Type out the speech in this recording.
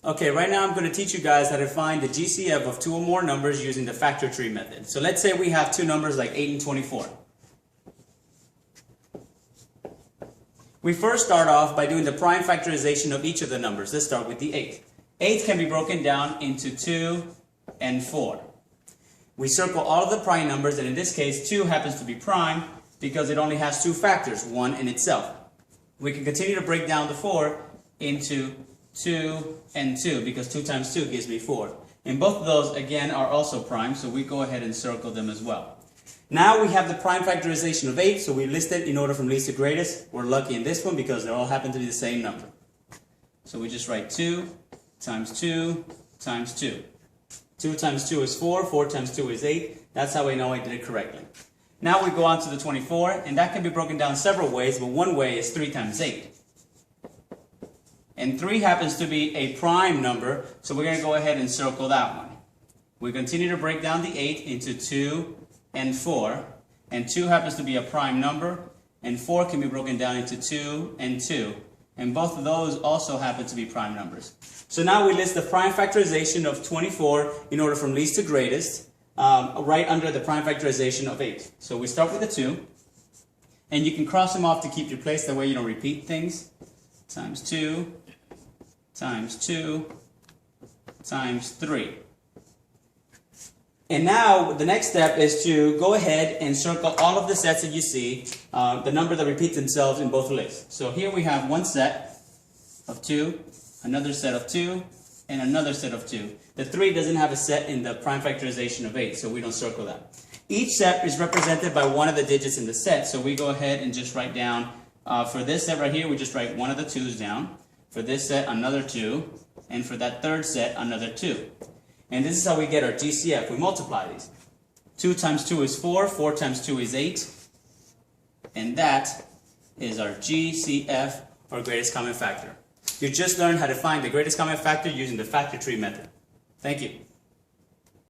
Okay, right now I'm going to teach you guys how to find the GCF of two or more numbers using the factor tree method. So let's say we have two numbers like 8 and 24. We first start off by doing the prime factorization of each of the numbers. Let's start with the 8. 8 can be broken down into 2 and 4. We circle all of the prime numbers, and in this case 2 happens to be prime because it only has two factors, 1 in itself. We can continue to break down the 4 into 2 and 2 because 2 times 2 gives me 4. And both of those again are also prime, so we go ahead and circle them as well. Now we have the prime factorization of 8, so we list it in order from least to greatest. We're lucky in this one because they all happen to be the same number. So we just write 2 times 2 times 2. 2 times 2 is 4, 4 times 2 is 8. That's how we know I did it correctly. Now we go on to the 24, and that can be broken down several ways, but one way is 3 times 8. And 3 happens to be a prime number, so we're going to go ahead and circle that one. We continue to break down the 8 into 2 and 4, and 2 happens to be a prime number, and 4 can be broken down into 2 and 2, and both of those also happen to be prime numbers. So now we list the prime factorization of 24 in order from least to greatest, right under the prime factorization of 8. So we start with the 2, and you can cross them off to keep your place, that way you don't repeat things. Times 2, times 2, times 3. And now the next step is to go ahead and circle all of the sets that you see, the number that repeats themselves in both lists. So here we have one set of 2, another set of 2, and another set of 2. The 3 doesn't have a set in the prime factorization of 8, so we don't circle that. Each set is represented by one of the digits in the set, so we go ahead and just write down, for this set right here, we just write one of the 2's down. For this set, another 2, and for that third set, another 2. And this is how we get our GCF. We multiply these. 2 times 2 is 4, 4 times 2 is 8, and that is our GCF, or greatest common factor. You just learned how to find the greatest common factor using the factor tree method. Thank you.